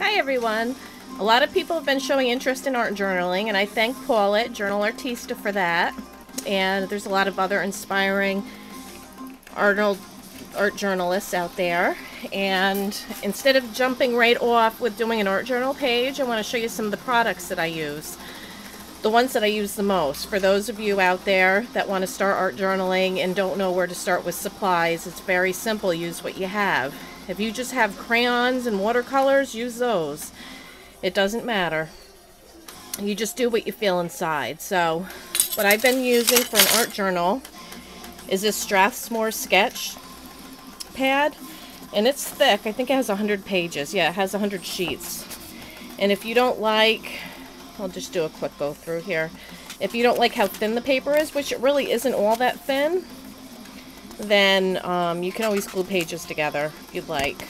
Hi everyone! A lot of people have been showing interest in art journaling, and I thank Paulette, Journal Artista, for that. And there's a lot of other inspiring art journalists out there. And instead of jumping right off with doing an art journal page, I want to show you some of the products that I use. The ones that I use the most. For those of you out there that want to start art journaling and don't know where to start with supplies, it's very simple. Use what you have. If you just have crayons and watercolors, use those. It doesn't matter. You just do what you feel inside. So, what I've been using for an art journal is this Strathmore sketch pad. And it's thick. I think it has 100 pages. Yeah, it has 100 sheets. And if you don't like... I'll just do a quick go through here. If you don't like how thin the paper is, which it really isn't all that thin, then you can always glue pages together if you'd like.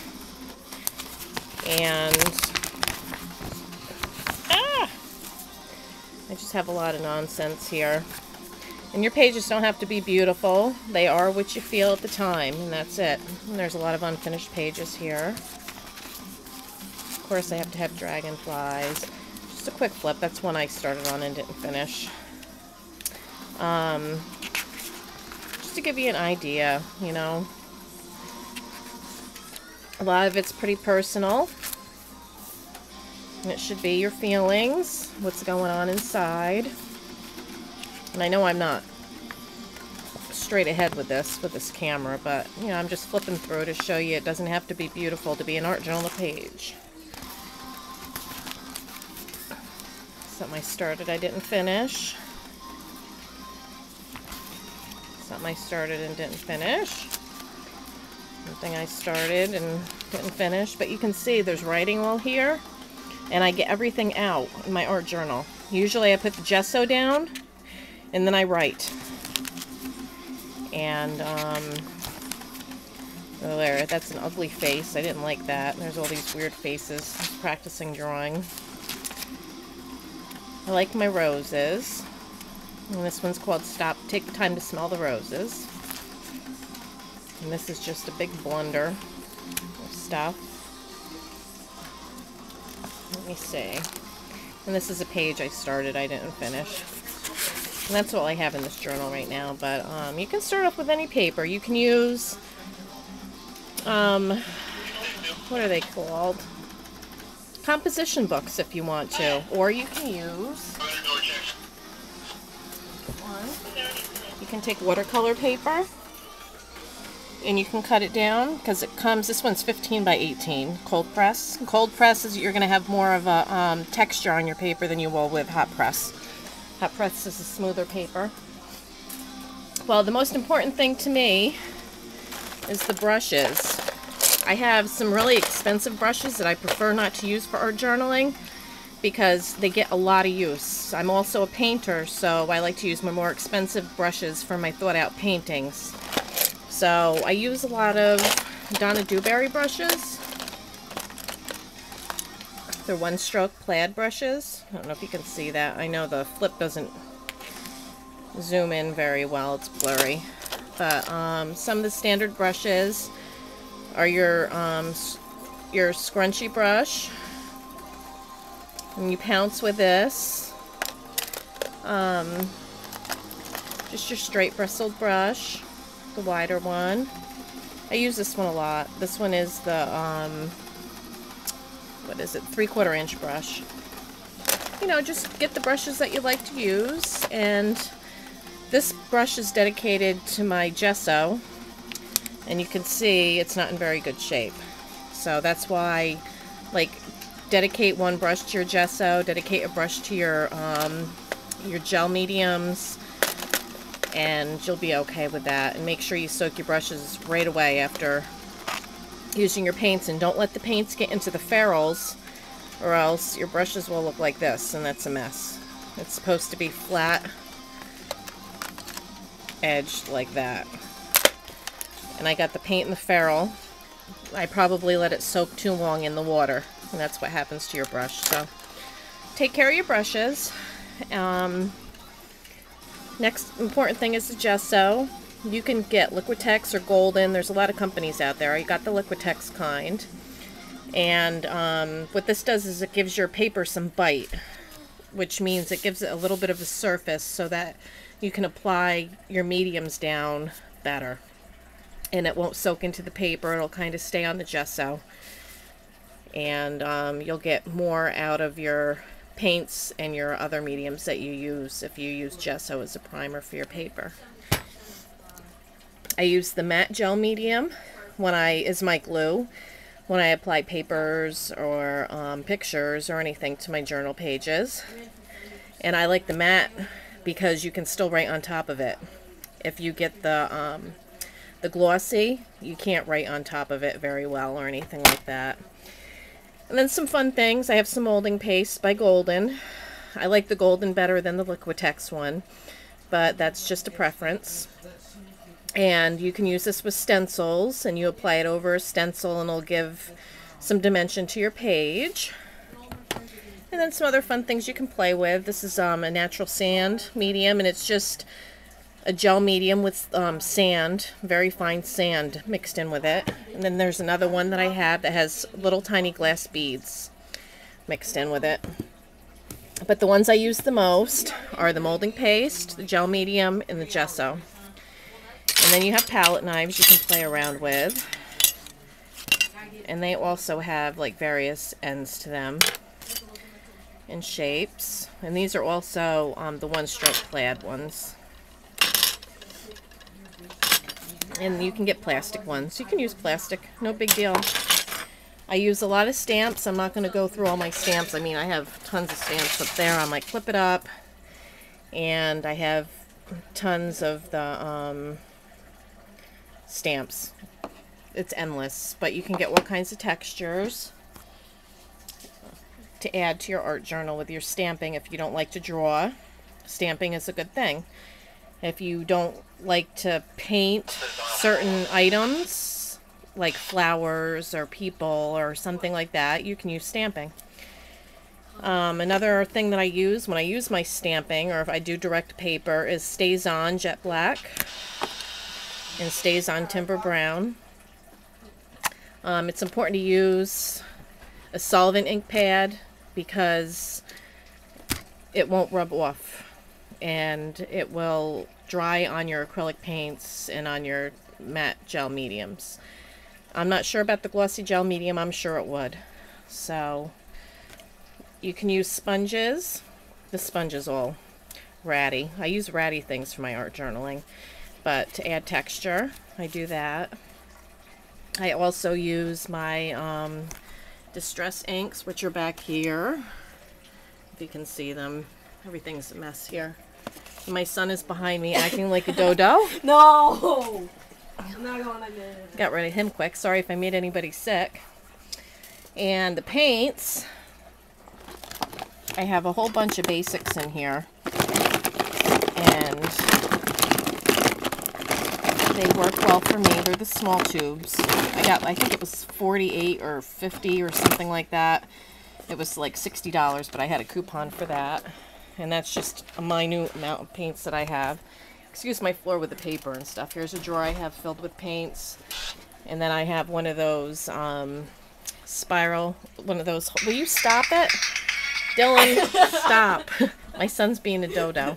And I just have a lot of nonsense here. And your pages don't have to be beautiful. They are what you feel at the time, and that's it. And there's a lot of unfinished pages here. Of course, I have to have dragonflies. Just a quick flip. That's one I started on and didn't finish. Just to give you an idea, you know. A lot of it's pretty personal. And it should be your feelings, what's going on inside. And I know I'm not straight ahead with this camera, but, you know, I'm just flipping through to show you it doesn't have to be beautiful to be an art journal page. Something I started I didn't finish. Something I started and didn't finish. Something I started and didn't finish. But you can see there's writing all here. And I get everything out in my art journal. Usually I put the gesso down and then I write. And, oh there, that's an ugly face. I didn't like that. There's all these weird faces. I'm practicing drawing. I like my roses. And this one's called Stop. Take the Time to Smell the Roses. And this is just a big blunder of stuff. Let me see. And this is a page I started, I didn't finish. And that's all I have in this journal right now. But you can start off with any paper. You can use, what are they called? Composition books if you want to. Or you can use, you can take watercolor paper and you can cut it down because it comes, this one's 15 by 18, cold press. Cold press is you're going to have more of a texture on your paper than you will with hot press. Hot press is a smoother paper. Well, the most important thing to me is the brushes. I have some really expensive brushes that I prefer not to use for art journaling because they get a lot of use. I'm also a painter, so I like to use my more expensive brushes for my thought-out paintings. So I use a lot of Donna Dewberry brushes. They're one-stroke plaid brushes. I don't know if you can see that. I know the flip doesn't zoom in very well. It's blurry. But some of the standard brushes are your scrunchy brush. And you pounce with this. Just your straight bristled brush. The wider one. I use this one a lot. This one is the, what is it, 3/4 inch brush. You know, just get the brushes that you like to use. And this brush is dedicated to my gesso. And you can see it's not in very good shape. So that's why, like, dedicate one brush to your gesso, dedicate a brush to your gel mediums, and you'll be okay with that. And make sure you soak your brushes right away after using your paints, and don't let the paints get into the ferrules or else your brushes will look like this, and that's a mess. It's supposed to be flat edged like that. And I got the paint in the ferrule. I probably let it soak too long in the water, and that's what happens to your brush. So take care of your brushes. Next important thing is the gesso. You can get Liquitex or Golden. There's a lot of companies out there. I got the Liquitex kind. And what this does is it gives your paper some bite, which means it gives it a little bit of a surface so that you can apply your mediums down better. And it won't soak into the paper, it'll kind of stay on the gesso. And you'll get more out of your paints and your other mediums that you use if you use gesso as a primer for your paper. I use the matte gel medium as my glue when I apply papers or pictures or anything to my journal pages. And I like the matte because you can still write on top of it. If you get the glossy, you can't write on top of it very well or anything like that. And then some fun things. I have some molding paste by Golden. I like the Golden better than the Liquitex one, but that's just a preference. And you can use this with stencils, and you apply it over a stencil and it'll give some dimension to your page. And then some other fun things you can play with. This is a natural sand medium, and it's just a gel medium with sand, very fine sand mixed in with it. And then there's another one that I have that has little tiny glass beads mixed in with it. But the ones I use the most are the molding paste, the gel medium, and the gesso. And then you have palette knives you can play around with. And they also have like various ends to them and shapes. And these are also the one-stroke plaid ones. And you can get plastic ones. You can use plastic, no big deal. I use a lot of stamps. I'm not going to go through all my stamps. I mean, I have tons of stamps up there on my Clip It Up. And I have tons of the stamps. It's endless, but you can get all kinds of textures to add to your art journal with your stamping. If you don't like to draw, stamping is a good thing. If you don't like to paint certain items like flowers or people or something like that, you can use stamping. Another thing that I use when I use my stamping, or if I do direct paper, is StazOn Jet Black and StazOn Timber Brown. It's important to use a solvent ink pad because it won't rub off and it will dry on your acrylic paints and on your matte gel mediums. I'm not sure about the glossy gel medium. I'm sure it would. So you can use sponges. The sponge is all ratty. I use ratty things for my art journaling, but to add texture, I do that. I also use my Distress inks, which are back here. If you can see them, everything's a mess here. My son is behind me acting like a dodo. No! I'm not going to do it. Got rid of him quick. Sorry if I made anybody sick. And the paints, I have a whole bunch of basics in here. And they work well for me. They're the small tubes. I think it was 48 or 50 or something like that. It was like $60, but I had a coupon for that. And that's just a minute amount of paints that I have. Excuse my floor with the paper and stuff. Here's a drawer I have filled with paints. And then I have one of those spiral, one of those. Will you stop it? Dylan, stop. My son's being a dodo.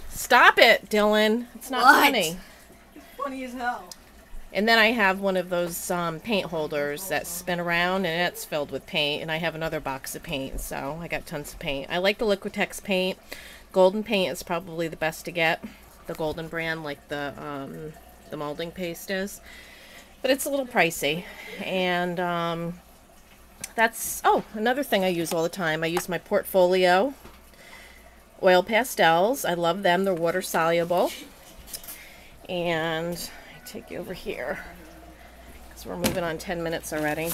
Stop it, Dylan. It's not funny. It's funny as hell. And then I have one of those paint holders that spin around, and it's filled with paint. And I have another box of paint, so I got tons of paint. I like the Liquitex paint. Golden paint is probably the best to get. The Golden brand, like the molding paste is. But it's a little pricey. And that's, oh, another thing I use all the time. I use my Portfolio oil pastels. I love them. They're water soluble. And take you over here because we're moving on 10 minutes already.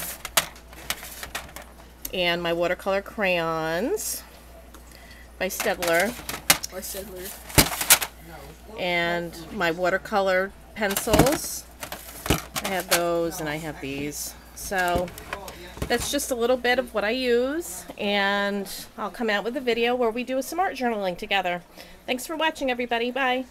And my watercolor crayons by Staedtler. Or Staedtler. And my watercolor pencils. I have those and I have these. So that's just a little bit of what I use, and I'll come out with a video where we do some art journaling together. Thanks for watching, everybody. Bye.